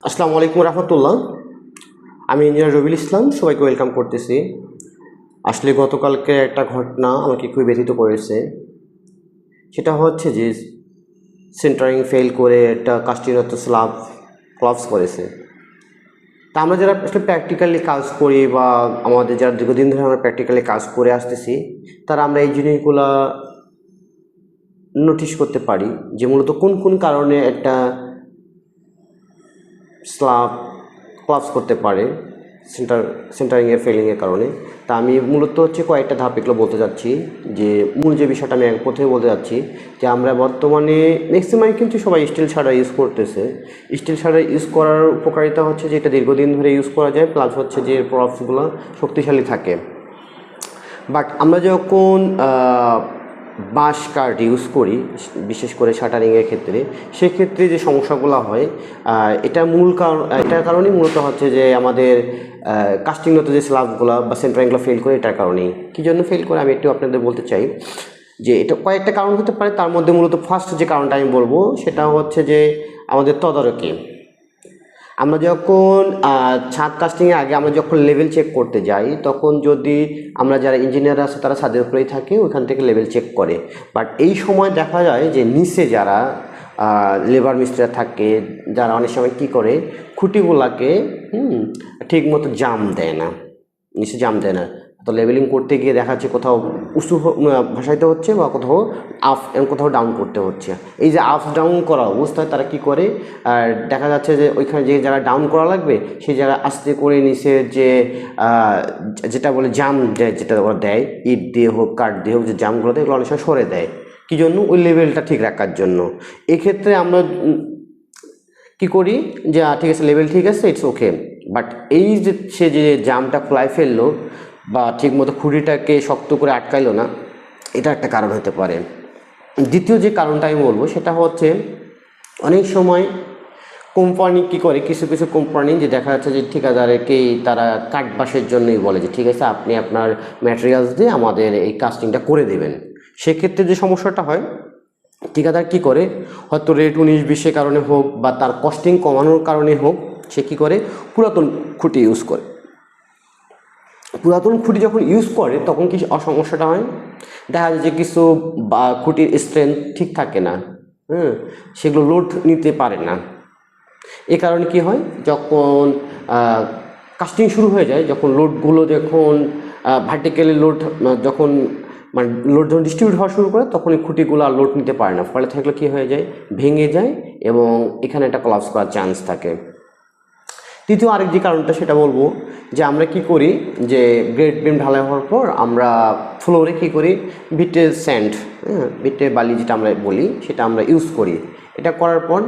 আসসালামু আলাইকুম রহমতুল্লাহ। আমি ইঞ্জিনিয়ার রবিউল ইসলাম, সবাইকে ওয়েলকাম করতেছি। আসলে গতকালকে একটা ঘটনা আমাকে খুবই ব্যথিত করেছে। সেটা হচ্ছে যে সেন্টারিং ফেল করে একটা কাস্টিংরত স্ল্যাব ক্লাপস করেছে। তা আমরা যারা আসলে প্র্যাকটিক্যালি কাজ করি বা আমাদের যারা দীর্ঘদিন ধরে আমরা প্র্যাকটিক্যালি কাজ করে আসতেছি, তারা আমরা এই জিনিসগুলা নোটিশ করতে পারি যে মূলত কোন কোন কারণে একটা স্ল্যাব ক্লাপস করতে পারে সেন্টারিংয়ের ফেলিংয়ের কারণে। তা আমি মূলত কয়েকটা ধাপ এগুলো বলতে যাচ্ছি। যে মূল যে বিষয়টা আমি প্রথমে বলতে যাচ্ছি যে আমরা বর্তমানে ম্যাক্সিমাম কিন্তু সবাই স্টিল শাটার ইউজ করতেছে। স্টিল শাটার ইউজ করার উপকারিতা হচ্ছে যে এটা দীর্ঘদিন ধরে ইউজ করা যায়, প্লাস হচ্ছে যে প্রপসগুলো শক্তিশালী থাকে। বাট আমরা যখন বাঁশ কাঠ ইউজ করি, বিশেষ করে শাটারিংয়ের ক্ষেত্রে, সেক্ষেত্রে যে সমস্যাগুলো হয় এটার মূল কারণ, এটার কারণেই মূলত হচ্ছে যে আমাদের কাস্টিংগত যে স্ল্যাবগুলো বা সেন্টারিংগুলো ফেল করে, এটার কারণেই। কী জন্য ফেল করে আমি একটু আপনাদের বলতে চাই যে এটা কয়েকটা কারণ হতে পারে। তার মধ্যে মূলত ফার্স্ট যে কারণটা আমি বলবো সেটা হচ্ছে যে আমাদের তদারকি। আমরা যখন ছাদ কাস্টিংয়ের আগে আমরা যখন লেভেল চেক করতে যাই, তখন যদি আমরা যারা ইঞ্জিনিয়ার আছে তারা ছাদের উপরেই থাকে, ওইখান থেকে লেভেল চেক করে। বাট এই সময় দেখা যায় যে নিচে যারা লেবার মিস্ত্রিরা থাকে, যারা অনেক সময় কী করে, খুঁটিগুলাকে ঠিক মতো জাম দেয় না, নিচে জাম দেয় না। তো লেভেলিং করতে গিয়ে দেখা যাচ্ছে কোথাও উঁচু ভাসাইতে হচ্ছে বা কোথাও ডাউন করতে হচ্ছে। এই যে আপ ডাউন করা অবস্থায় তারা কি করে, দেখা যাচ্ছে যে ওইখানে যে যারা ডাউন করা লাগবে সেই জায়গা আস্তে করে নিচের যে যেটা বলে জাম দেয়, যেটা ওরা দেয় ইট দিয়ে হোক কাঠ দিয়ে হোক, যে জামগুলো দেয় এগুলো অনেক সময় সরে দেয়। কী জন্য? ওই লেভেলটা ঠিক রাখার জন্য। এক্ষেত্রে আমরা কি করি যে ঠিক আছে, লেভেল ঠিক আছে, ইটস ওকে। বাট এই যে সে যে জামটা খোলায় ফেললো বা ঠিকমতো খুঁড়িটাকে শক্ত করে আটকাইলো না, এটা একটা কারণ হতে পারে। দ্বিতীয় যে কারণটা আমি বলবো সেটা হচ্ছে অনেক সময় কোম্পানি কি করে, কিছু কিছু কোম্পানি যে দেখা যাচ্ছে যে ঠিকাদারকেই তারা কাঠবাসের জন্যই বলে যে ঠিক আছে আপনি আপনার ম্যাটেরিয়ালস দিয়ে আমাদের এই কাস্টিংটা করে দেবেন। সেক্ষেত্রে যে সমস্যাটা হয়, ঠিকাদার কী করে, হয়তো রেট 19-20 কারণে হোক বা তার কস্টিং কমানোর কারণে হোক, সে কী করে পুরাতন খুঁটি ইউজ করে। পুরাতন খুঁটি যখন ইউজ করে তখন কি সমস্যাটা হয়, দেখা যায় যে কিছু বা খুঁটির স্ট্রেংথ ঠিক থাকে না, সেগুলো লোড নিতে পারে না। এ কারণে কি হয়, যখন কাস্টিং শুরু হয়ে যায়, যখন লোডগুলো যখন ভার্টিক্যালি লোড যখন মানে লোড যখন ডিস্ট্রিবিউট হওয়া শুরু করে, তখন এই খুঁটিগুলো আর লোড নিতে পারে না। ফলে থাকলে কী হয়ে যায়, ভেঙে যায় এবং এখানে একটা কলাপস করার চান্স থাকে। তৃতীয় আরেক যে কারণটা সেটা বলবো যে আমরা কি করি যে গ্রেড বিম ঢালাই হওয়ার পর আমরা ফ্লোরে কী করি, ভিটে স্যান্ড, ভিটে বালি যেটা আমরা বলি, সেটা আমরা ইউজ করি। এটা করার পর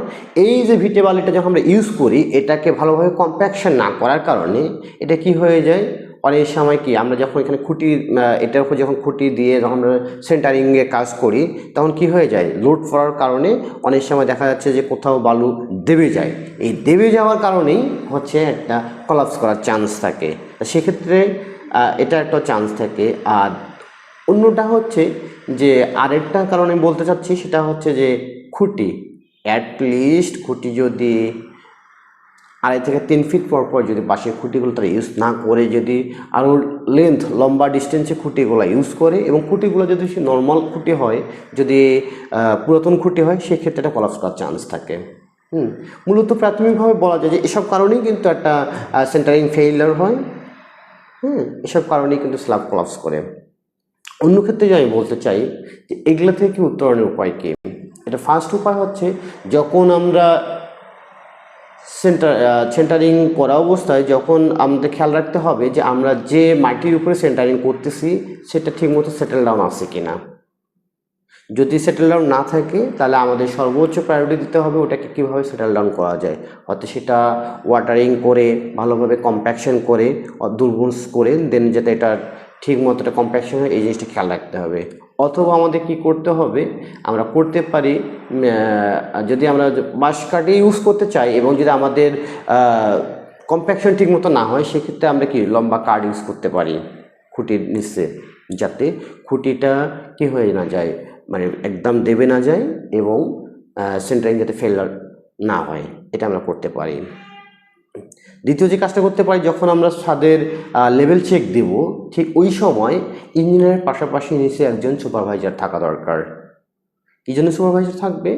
এই যে ভিটে বালিটা যখন আমরা ইউজ করি, এটাকে ভালোভাবে কম্প্যাকশন না করার কারণে এটা কি হয়ে যায়, অনেক সময় কি আমরা যখন এখানে খুঁটি এটার উপর যখন খুঁটি দিয়ে যখন আমরা সেন্টারিংয়ে কাজ করি, তখন কি হয়ে যায়, লোড পড়ার কারণে অনেক সময় দেখা যাচ্ছে যে কোথাও বালু দেবে যায়। এই দেবে যাওয়ার কারণেই হচ্ছে একটা কলাপস করার চান্স থাকে। সেক্ষেত্রে এটা একটা চান্স থাকে। আর অন্যটা হচ্ছে যে আরেকটা কারণ আমি বলতে চাচ্ছি, সেটা হচ্ছে যে খুঁটি অ্যাটলিস্ট খুঁটি যদি 2.5 থেকে 3 ফিট পর পর যদি বাঁশের খুঁটিগুলো তারা ইউজ না করে, যদি আরও লম্বা ডিস্টেন্সে খুঁটিগুলো ইউজ করে, এবং খুঁটিগুলো যদি সে নর্মাল খুঁটি হয়, যদি পুরাতন খুঁটি হয়, সেক্ষেত্রে একটা কলাপস করার চান্স থাকে। মূলত প্রাথমিকভাবে বলা যায় যে এসব কারণেই কিন্তু একটা সেন্টারিং ফেইলিয়ার হয়। এসব কারণেই কিন্তু স্ল্যাব কলাপস করে। অন্য ক্ষেত্রে যে আমি বলতে চাই যে এগুলো থেকে উত্তরণের উপায় কী, এটা ফার্স্ট উপায় হচ্ছে যখন আমরা সেন্টারিং করা অবস্থায় যখন আমাদের খেয়াল রাখতে হবে যে আমরা যে মাটির উপরে সেন্টারিং করতেছি সেটা ঠিকমতো সেটেল ডাউন আছে কিনা। যদি সেটেল ডাউন না থাকে তাহলে আমাদের সর্বোচ্চ প্রায়োরিটি দিতে হবে ওটাকে কীভাবে সেটেল ডাউন করা যায়। হয়তো সেটা ওয়াটারিং করে, ভালোভাবে কম্প্যাকশন করে, দুর্বুন্স করে, দেন যাতে এটা ঠিক মতো এটা কম্প্যাকশন হয়, এই জিনিসটা খেয়াল রাখতে হবে। অথবা আমাদের কি করতে হবে, আমরা করতে পারি যদি আমরা বাঁশ কাঠি ইউজ করতে চাই এবং যদি আমাদের কম্প্যাকশন ঠিক মতো না হয়, সেক্ষেত্রে আমরা কি লম্বা কাঠ ইউজ করতে পারি খুঁটির নিচে, যাতে খুঁটিটা কি হয়ে না যায়, মানে একদম দেবে না যায় এবং সেন্টারিং যাতে ফেলার না হয়, এটা আমরা করতে পারি। দ্বিতীয় যে কাজটা করতে পারি, যখন আমরা ছাদের লেভেল চেক দেব, ঠিক ওই সময় ইঞ্জিনিয়ারের পাশাপাশি নিচে একজন সুপারভাইজার থাকা দরকার। কী জন্য সুপারভাইজার থাকবে?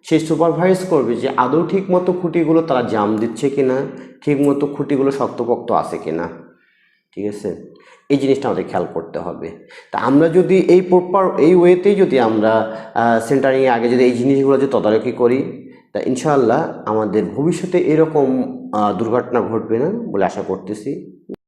সে সুপারভাইজ করবে যে আদৌ ঠিকমতো খুঁটিগুলো তারা জাম দিচ্ছে কিনা, ঠিকমতো খুঁটিগুলো শক্তপোক্ত আছে কিনা। ঠিক আছে, এই জিনিসটা আমাদের খেয়াল করতে হবে। তা আমরা যদি এই প্রপার এই ওয়েতেই যদি আমরা সেন্টারিংয়ে আগে যদি এই জিনিসগুলো যদি তদারকি করি, তা ইনশাআল্লাহ আমাদের ভবিষ্যতে এরকম দুর্ঘটনা ঘটবে না বলে আশা করতেছি।